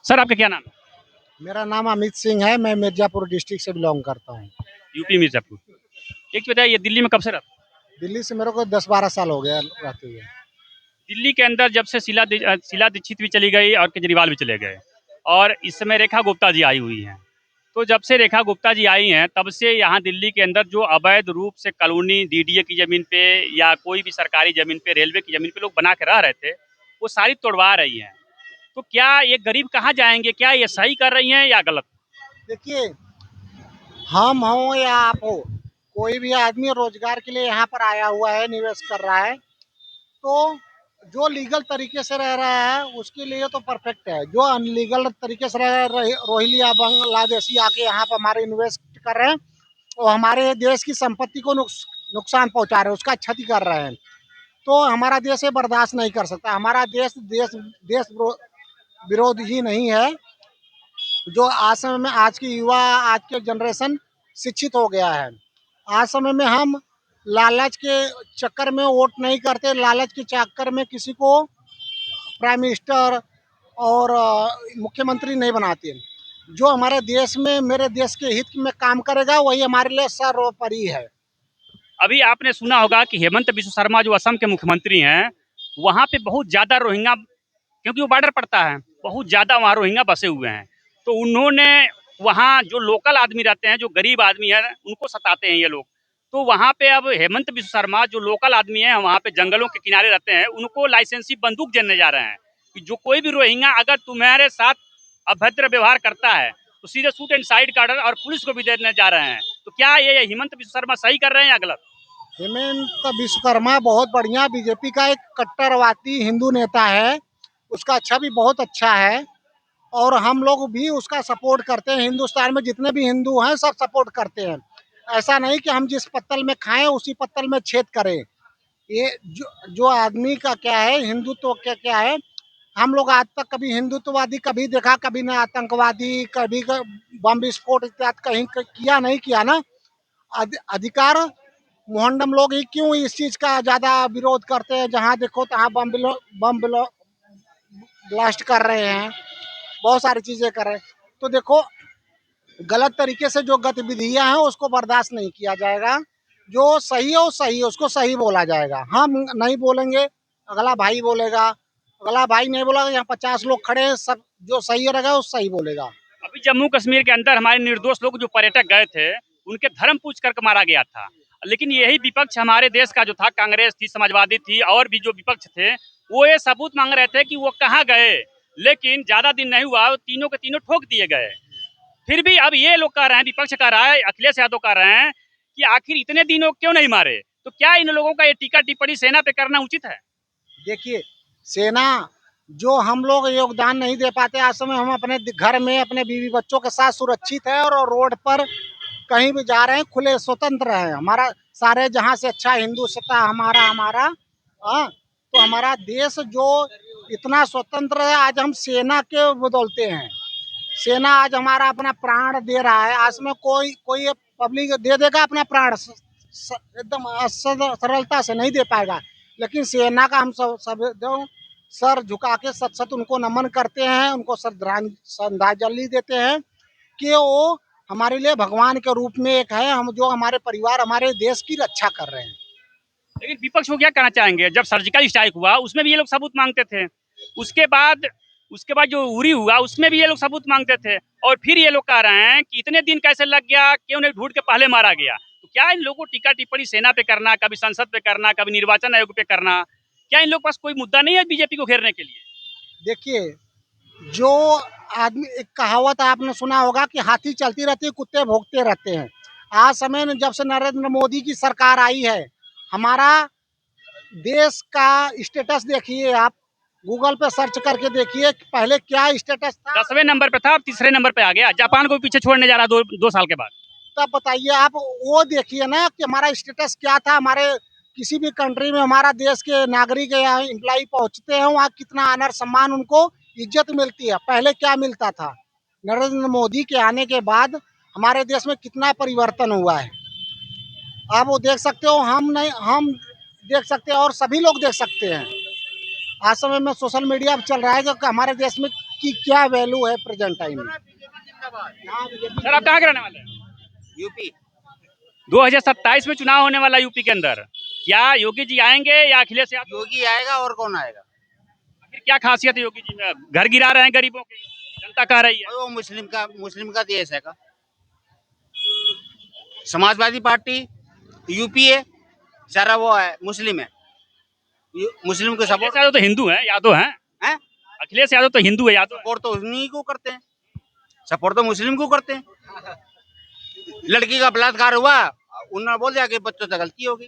Sir आपका क्या नाम है? मेरा नाम अमित सिंह है। मैं मिर्जापुर डिस्ट्रिक्ट से बिलोंग करता हूँ। यूपी मिर्जापुर। एक बताइए, दिल्ली में कब से रहते दिल्ली से मेरे को 10-12 साल हो गया रहते हुए। दिल्ली के अंदर जब से शीला दीक्षित भी चली गई और केजरीवाल भी चले गए, और इस समय रेखा गुप्ता जी आई हुई हैं। तो जब से रेखा गुप्ता जी आई हैं तब से यहाँ दिल्ली के अंदर जो अवैध रूप से कॉलोनी डीडीए की ज़मीन पे या कोई भी सरकारी ज़मीन पे, रेलवे की ज़मीन पे लोग बना के रह रहे थे, वो सारी तोड़वा रही हैं। तो क्या ये गरीब कहाँ जाएंगे? क्या ये सही कर रही हैं या गलत? देखिए, हम हो या आप हो, कोई भी आदमी रोजगार के लिए यहाँ पर आया हुआ है, निवेश कर रहा है, तो जो लीगल तरीके से रह रहा है उसके लिए तो परफेक्ट है। जो अनलीगल तरीके से रह रहे, रोहिंग्या बांग्लादेशी आके यहाँ पर हमारे इन्वेस्ट कर रहे हैं, वो हमारे देश की संपत्ति को नुकसान पहुंचा रहे हैं, उसका क्षति कर रहे हैं। तो हमारा देश ये बर्दाश्त नहीं कर सकता। हमारा देश देश देश विरोधी नहीं है। जो आज समय में आज की युवा, आज के जनरेशन शिक्षित हो गया है। आज समय में हम लालच के चक्कर में वोट नहीं करते, लालच के चक्कर में किसी को प्राइम मिनिस्टर और मुख्यमंत्री नहीं बनाते। जो हमारे देश में, मेरे देश के हित में काम करेगा वही हमारे लिए सर्वोपरि है। अभी आपने सुना होगा कि हेमंत बिश्व शर्मा जो असम के मुख्यमंत्री हैं, वहाँ पे बहुत ज़्यादा रोहिंग्या, क्योंकि वो बॉर्डर पड़ता है, बहुत ज़्यादा वहाँ रोहिंग्या बसे हुए हैं। तो उन्होंने वहाँ जो लोकल आदमी रहते हैं, जो गरीब आदमी है, उनको सताते हैं ये लोग। तो वहाँ पे अब हेमंत बिश्व शर्मा जो लोकल आदमी है, वहाँ पे जंगलों के किनारे रहते हैं, उनको लाइसेंसी बंदूक देने जा रहे हैं कि जो कोई भी रोहिंग्या अगर तुम्हारे साथ अभद्र व्यवहार करता है तो सीधे शूट एंड साइड का ऑर्डर और पुलिस को भी देने जा रहे हैं। तो क्या ये हेमंत बिश्व शर्मा सही कर रहे हैं या गलत? हेमंत विश्वकर्मा बहुत बढ़िया बीजेपी का एक कट्टरवादी हिंदू नेता है। उसका छवि बहुत अच्छा है और हम लोग भी उसका सपोर्ट करते हैं। हिंदुस्तान में जितने भी हिंदू हैं सब सपोर्ट करते हैं। ऐसा नहीं कि हम जिस पत्तल में खाएं उसी पत्तल में छेद करें। ये जो आदमी का क्या है, हिंदुत्व क्या क्या है, हम लोग आज तक कभी हिंदुत्ववादी कभी देखा, कभी ना आतंकवादी, कभी बम विस्फोट इत्यादि कहीं किया नहीं किया ना। अधिकार मोहल्लम लोग ही क्यों इस चीज का ज्यादा विरोध करते हैं? जहाँ देखो तहाँ बम ब्लास्ट कर रहे हैं, बहुत सारी चीजें कर रहे हैं। तो देखो, गलत तरीके से जो गतिविधियां हैं उसको बर्दाश्त नहीं किया जाएगा। जो सही है वो सही है, उसको सही बोला जाएगा। हम नहीं बोलेंगे, अगला भाई बोलेगा। अगला भाई नहीं बोला, यहाँ 50 लोग खड़े हैं, सब जो सही रहेगा वो सही बोलेगा। अभी जम्मू कश्मीर के अंदर हमारे निर्दोष लोग जो पर्यटक गए थे, उनके धर्म पूछ कर मारा गया था। लेकिन यही विपक्ष हमारे देश का जो था, कांग्रेस थी, समाजवादी थी, और भी जो विपक्ष थे, वो ये सबूत मांग रहे थे कि वो कहाँ गए। लेकिन ज्यादा दिन नहीं हुआ, वो तीनों के तीनों ठोक दिए गए। फिर भी अब ये लोग कह रहे हैं, विपक्ष कह रहा है, अखिलेश यादव कह रहे हैं कि आखिर इतने दिनों क्यों नहीं मारे। तो क्या इन लोगों का ये टीका टिप्पणी सेना पे करना उचित है? देखिए, सेना जो हम लोग योगदान नहीं दे पाते, आज समय हम अपने घर में अपने बीवी बच्चों के साथ सुरक्षित है और रोड पर कहीं भी जा रहे हैं, खुले स्वतंत्र हैं। हमारा सारे जहां से अच्छा हिंदू सत्ता हमारा हमारा हाँ। तो हमारा देश जो इतना स्वतंत्र है, आज हम सेना के बदौलते हैं। सेना आज हमारा अपना प्राण दे रहा है। आज में कोई कोई पब्लिक दे देगा अपना प्राण, एकदम सरलता से नहीं दे पाएगा। लेकिन सेना का हम सब सर झुका के सत सत उनको नमन करते हैं, उनको श्रद्धांजलि देते हैं कि वो हमारे लिए भगवान के रूप में एक है। हम जो हमारे परिवार, हमारे देश की रक्षा कर रहे हैं। लेकिन विपक्ष को क्या कहना चाहेंगे? जब सर्जिकल स्ट्राइक हुआ उसमें भी ये लोग सबूत मांगते थे, उसके बाद जो उरी हुआ उसमें भी ये लोग सबूत मांगते थे, और फिर ये लोग कह रहे हैं कि इतने दिन कैसे लग गया, क्यों नहीं ढूंढ के पहले मारा गया। तो क्या इन लोगों को टीका टिप्पणी सेना पे करना, कभी संसद पे करना, कभी निर्वाचन आयोग पे करना, क्या इन लोग के पास कोई मुद्दा नहीं है बीजेपी को घेरने के लिए? देखिए, जो आदमी, एक कहावत आपने सुना होगा कि हाथी चलती रहती है, कुत्ते भौंकते रहते हैं। आज समय में जब से नरेंद्र मोदी की सरकार आई है, हमारा देश का स्टेटस देखिए आप, गूगल पे सर्च करके देखिए पहले क्या स्टेटस था। 10वें नंबर पे था, अब तीसरे नंबर पे आ गया। जापान को भी पीछे छोड़ने जा रहा है दो साल के बाद। तब बताइए आप, वो देखिए ना कि हमारा स्टेटस क्या था। हमारे किसी भी कंट्री में हमारा देश के नागरिक या एम्प्लॉय पहुंचते हैं, वहाँ कितना ऑनर सम्मान, उनको इज्जत मिलती है। पहले क्या मिलता था? नरेंद्र मोदी के आने के बाद हमारे देश में कितना परिवर्तन हुआ है, आप वो देख सकते हो। हम नहीं, हम देख सकते हैं और सभी लोग देख सकते हैं। आज समय में सोशल मीडिया चल रहा है कि हमारे देश में की क्या वैल्यू है प्रेजेंट टाइम में। सर आप कहाँ के रहने वाले हैं? यूपी। 2027 में चुनाव होने वाला यूपी के अंदर, क्या योगी जी आएंगे या अखिलेश यादव? योगी आएगा और कौन आएगा? आखिर क्या खासियत है योगी जी में? घर गिरा रहे हैं गरीबों के, जनता कह रही है। वो मुस्लिम का देश है का। समाजवादी पार्टी यूपी है, सारा वो है मुस्लिम है, मुस्लिम को अखिलेश सपोर्ट यादव तो हिंदू हैं, यादव हैं। है। अखिलेश यादव तो हिंदू है, यादव है। सपोर्ट तो उन्हीं को करते हैं, सपोर्ट तो मुस्लिम को करते हैं। लड़की का बलात्कार हुआ, उन्होंने बोल दिया कि बच्चों से गलती होगी।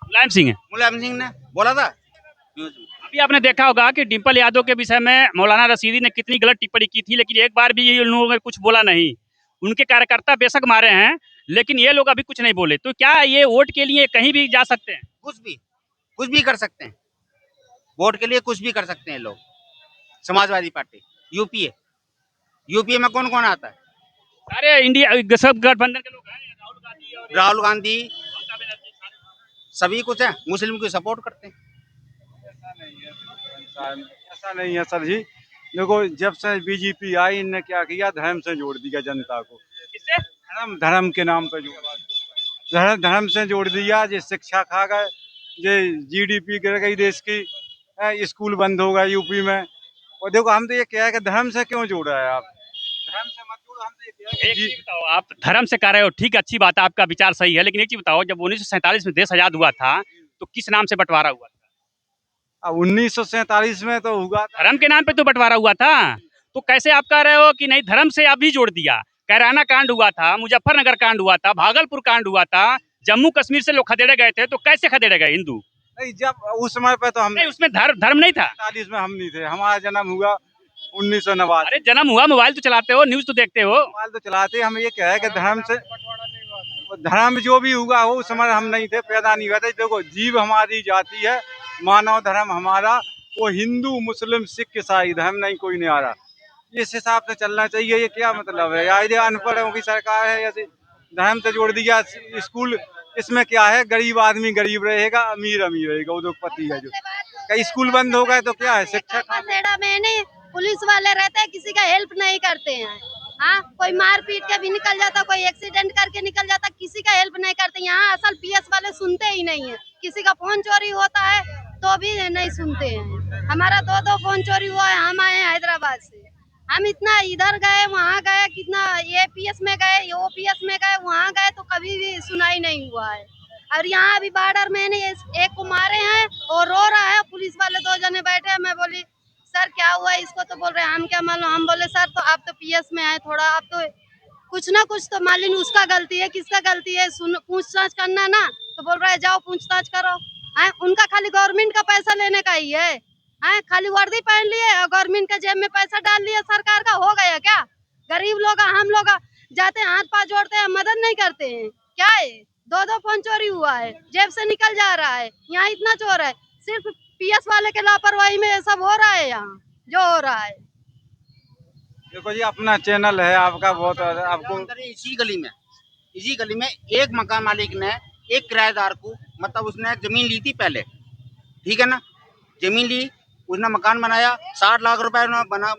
मुलायम सिंह है। मुलायम सिंह ने बोला था न्यूज़ में। अभी आपने देखा होगा कि डिम्पल यादव के विषय में मौलाना रशीदी ने कितनी गलत टिप्पणी की थी, लेकिन एक बार भी ये लोगों ने कुछ बोला नहीं। उनके कार्यकर्ता बेशक मारे हैं, लेकिन ये लोग अभी कुछ नहीं बोले। तो क्या ये वोट के लिए कहीं भी जा सकते हैं? कुछ भी कर सकते हैं, वोट के लिए कुछ भी कर सकते हैं लोग। समाजवादी पार्टी यूपी में कौन कौन आता है? सारे इंडिया सब गठबंधन के लोग हैं, राहुल गांधी ममता बनर्जी, सारे। सभी कुछ है, मुस्लिम को सपोर्ट करते हैं। ऐसा नहीं है सर जी। देखो, जब से बीजेपी आई, इनने क्या किया, धर्म से जोड़ दिया जनता को। किससे? धर्म के नाम पे जोड़ा, धर्म से जोड़ दिया। जो शिक्षा खा गए, जो जीडीपी गिर गई देश की, स्कूल बंद हो गए यूपी में। और देखो, हम तो ये कह है कि धर्म से क्यों जोड़ा है आप? धर्म से मत जोड़ो। हम तो ये कह है एक कि चीज बताओ, आप धर्म से कह रहे हो, ठीक, अच्छी बात है, आपका विचार सही है, लेकिन एक चीज बताओ, जब 1947 में देश आजाद हुआ था तो किस नाम से बंटवारा हुआ था? 1947 में तो हुआ था। धर्म के नाम पे तो बंटवारा हुआ था। तो कैसे आप कह रहे हो कि नहीं, धर्म से आप भी जोड़ दिया? कैराना कांड हुआ था, मुजफ्फरनगर कांड हुआ था, भागलपुर कांड हुआ था, जम्मू कश्मीर से लोग खदेड़े गए थे, तो कैसे खदेड़े गए हिंदू? नहीं, जब उस समय पे तो हम नहीं, उसमें धर्म नहीं था। 47 में हम नहीं थे, हमारा जन्म हुआ 1989। अरे जन्म हुआ, मोबाइल तो चलाते हो, न्यूज तो देखते हो। मोबाइल तो चलाते, हम ये कह है कि धर्म से, धर्म जो भी हुआ हो उस समय हम नहीं थे, पैदा नहीं हुआ था। देखो, जीव हमारी जाति है, मानव धर्म हमारा, वो हिंदू मुस्लिम सिख ईसाई धर्म नहीं, कोई नहीं आ रहा। इस हिसाब से चलना चाहिए। ये क्या मतलब है? या ये अनपढ़ों की सरकार है, ऐसे धर्म से जोड़ दिया स्कूल। इसमें क्या है, गरीब आदमी गरीब रहेगा, अमीर अमीर रहेगा, उद्योगपति है जो। कई स्कूल बंद हो गए तो क्या है, शिक्षा में पुलिस वाले रहते हैं, किसी का हेल्प नहीं करते हैं। हाँ, कोई मार पीट के भी निकल जाता, कोई एक्सीडेंट करके निकल जाता, किसी का हेल्प नहीं करते। यहाँ असल पीएस वाले सुनते ही नहीं है। किसी का फोन चोरी होता है तो भी नहीं सुनते हैं। हमारा दो फोन चोरी हुआ है, हम आए हैं हैदराबाद से। हम इतना इधर गए वहाँ गए, कितना एपीएस में गए, ओपीएस में गए, वहाँ गए, तो कभी भी सुनाई नहीं हुआ है। और यहाँ अभी बॉर्डर में एक को मारे हैं और रो रहा है। पुलिस वाले 2 जने बैठे हैं। मैं बोली सर क्या हुआ इसको, तो बोल रहे हैं हम क्या मालूम। हम बोले सर तो आप तो पीएस में आए, थोड़ा आप तो कुछ ना कुछ तो मालूम, उसका गलती है किसका गलती है, पूछताछ करना ना। तो बोल रहा है जाओ पूछताछ करो। उनका खाली गवर्नमेंट का पैसा लेने का ही है। खाली वर्दी पहन लिए और गवर्नमेंट के जेब में पैसा डाल लिया सरकार का, हो गया क्या? गरीब लोग हम लोग जाते हैं, हाथ पाँव जोड़ते हैं, मदद नहीं करते हैं क्या? है 2 फोन चोरी हुआ है, जेब से निकल जा रहा है। यहाँ इतना चोर है, सिर्फ पीएस वाले के लापरवाही में ये सब हो रहा है। यहाँ जो हो रहा है। देखो जी, अपना चैनल है आपका, बहुत आपको इसी गली में एक मकान मालिक ने एक किराएदार को, मतलब उसने जमीन ली थी पहले, ठीक है ना, जमीन ली, उसने मकान बनाया, 60 लाख रुपए बना,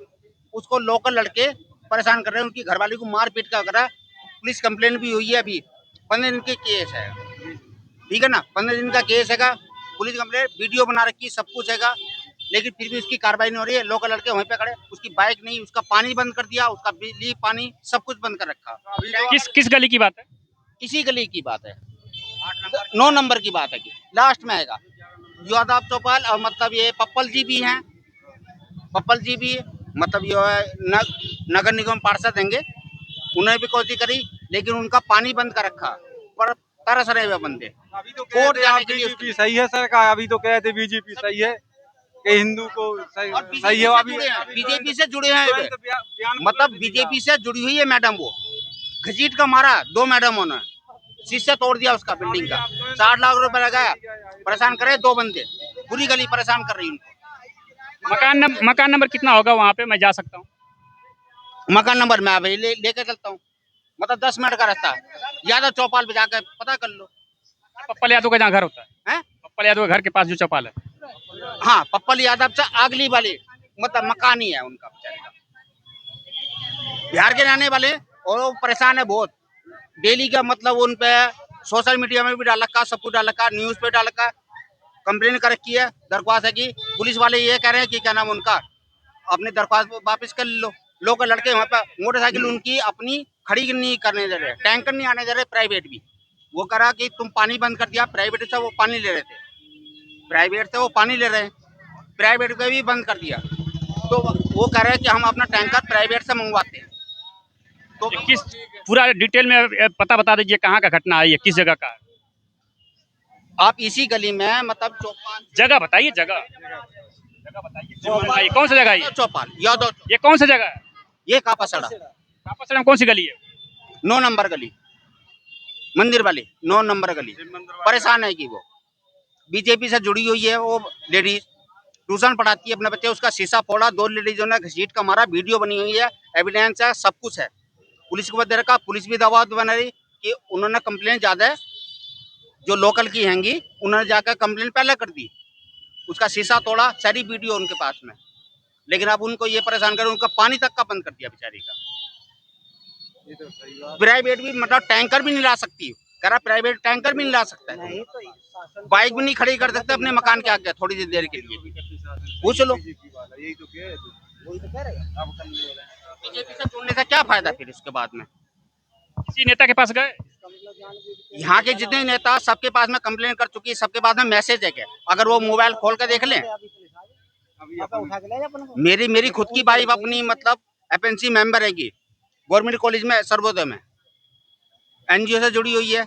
उसको लोकल लड़के परेशान कर रहे हैं, उनकी घरवाली को मार पीट का करा। पुलिस कंप्लेन भी हुई है, अभी 15 दिन के केस है, ठीक है ना, 15 दिन का केस है। पुलिस कंप्लेन, वीडियो बना रखी, सब कुछ है, लेकिन फिर भी उसकी कार्रवाई नहीं हो रही है। लोकल लड़के वहीं पे खड़े, उसकी बाइक नहीं, उसका पानी बंद कर दिया, उसका बिजली पानी सब कुछ बंद कर रखा। किस गली की बात है? इसी गली की बात है, 9 नंबर की बात है कि लास्ट में आएगा। यादव चौपाल, और मतलब ये पप्पल जी भी हैं, पप्पल जी भी मतलब ये नगर निगम पार्षद देंगे, उन्होंने भी कोशिश करी, लेकिन उनका पानी बंद कर रखा, पर तरस रहे हुए बंदे। अभी तो कहते हैं बीजेपी सही है सरकार, अभी तो कहते बीजेपी सही है कि हिंदू को सही है। अभी बीजेपी से जुड़े हैं, मतलब बीजेपी से जुड़ी हुई है मैडम, वो घसीट का मारा 2 मैडमों ने, शीशा तोड़ दिया उसका बिल्डिंग का, 60 लाख रुपए लगाया, परेशान करे 2 बंदे, पूरी गली परेशान कर रही उनको। मकान नंबर कितना होगा वहाँ पे, मैं जा सकता हूँ? मकान नंबर मैं अभी लेके चलता हूँ, मतलब 10 मिनट का रास्ता है। यादव चौपाल पे जाकर पता कर लो। पप्पल यादव का जहाँ घर होता है, हैं? पप्पल यादव के घर के पास जो चौपाल है। हाँ, पप्पल यादव से अगली वाली मतलब मकान ही है उनका बेचारे का। बिहार के रहने वाले और वो परेशान है बहुत। डेली का मतलब उन पे सोशल मीडिया में भी डाल रखा, सब कुछ डाल रखा, न्यूज पे डाल रखा, कंप्लेन कर रखी है, दरख्वास्त है कि पुलिस वाले ये कह रहे हैं कि क्या नाम उनका अपनी दरख्वास्त वापस कर लो। लोकल लड़के वहाँ पे मोटरसाइकिल उनकी अपनी खड़ी नहीं करने दे रहे, टैंकर नहीं आने दे रहे, प्राइवेट भी। वो करा कि तुम पानी बंद कर दिया, प्राइवेट से वो पानी ले रहे थे, प्राइवेट से वो पानी ले रहे हैं, प्राइवेट को भी बंद कर दिया। तो वो कह रहे हैं कि हम अपना टैंकर प्राइवेट से मंगवाते हैं। तो किस पूरा डिटेल में पता बता दीजिए कहाँ का घटना है, ये किस जगह का है? आप इसी गली में मतलब चौपाल, जगह बताइए, जगह बताइए, कौन सा जगह है ये? चौपाल यादव, ये कौन सा जगह है? ये कापासड़ा कापासड़ा में कौन सी गली है? 9 नंबर गली, मंदिर वाली 9 नंबर गली। परेशान है कि वो बीजेपी से जुड़ी हुई है, वो लेडीज ट्यूशन पढ़ाती है अपने बच्चे, उसका शीशा फोड़ा, 2 लेडीजों ने घसीट का मारा, वीडियो बनी हुई है, एविडेंस है, सब कुछ है। पुलिस को दे रखा, पुलिस भी दबाव बना रही कि उन्होंने कंप्लेन ज्यादा है, जो लोकल की हैंगी उन्होंने जाकर कंप्लेन पहले कर दी, उसका शीशा तोड़ा, सारी वीडियो उनके पास में। लेकिन अब उनको ये परेशान कर, उनका पानी तक का बंद कर दिया बेचारी का। प्राइवेट भी मतलब टैंकर भी नहीं ला सकती, कह रहा प्राइवेट टैंकर भी नहीं ला सकता है, बाइक भी नहीं खड़ी कर सकते अपने मकान के आगे थोड़ी देर के लिए। पूछ लो, बीजेपी से जुड़ने से क्या फायदा फिर उसके बाद में? किसी नेता के पास गए? यहाँ के जितने नेता सबके पास में कंप्लेन कर चुकी है, सबके पास में मैसेज है क्या? अगर वो मोबाइल खोल कर देख लें। मेरी खुद की वाइफ अपनी मतलब एफएनसी मेंबर है, गवर्नमेंट कॉलेज में सर्वोदय में एनजीओ से जुड़ी हुई है,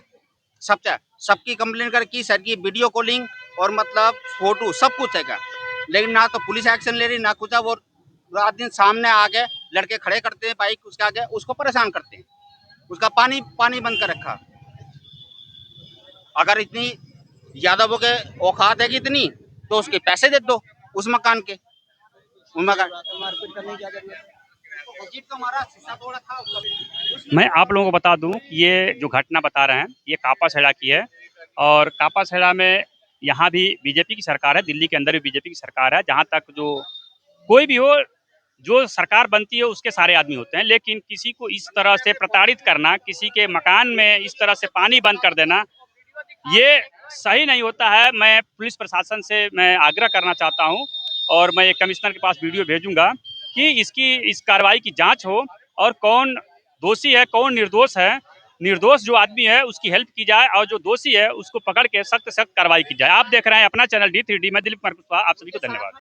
सबकी कंप्लेन कर की सर की वीडियो कॉलिंग और मतलब फोटो सब कुछ है क्या, लेकिन ना तो पुलिस एक्शन ले रही ना कुछ। वो रात दिन सामने आके लड़के खड़े करते हैं बाइक उसके आगे, उसको परेशान करते हैं, उसका पानी बंद कर रखा। अगर इतनी यादवों के औकात है कि इतनी, तो उसके पैसे दे दो उस मकान के, मैं आप लोगों को बता दूं कि ये जो घटना बता रहे हैं ये कापासड़ा की है, और कापासड़ा में यहाँ भी बीजेपी की सरकार है, दिल्ली के अंदर भी बीजेपी की सरकार है। जहाँ तक जो कोई भी हो, जो सरकार बनती है उसके सारे आदमी होते हैं, लेकिन किसी को इस तरह से प्रताड़ित करना, किसी के मकान में इस तरह से पानी बंद कर देना, ये सही नहीं होता है। मैं पुलिस प्रशासन से मैं आग्रह करना चाहता हूँ और मैं एक कमिश्नर के पास वीडियो भेजूंगा कि इस कार्रवाई की जांच हो और कौन दोषी है कौन निर्दोष है। निर्दोष जो आदमी है उसकी हेल्प की जाए और जो दोषी है उसको पकड़ के सख्त कार्रवाई की जाए। आप देख रहे हैं अपना चैनल D3D, मैं दिलीप कुमार कुशवाहा, आप सभी को धन्यवाद।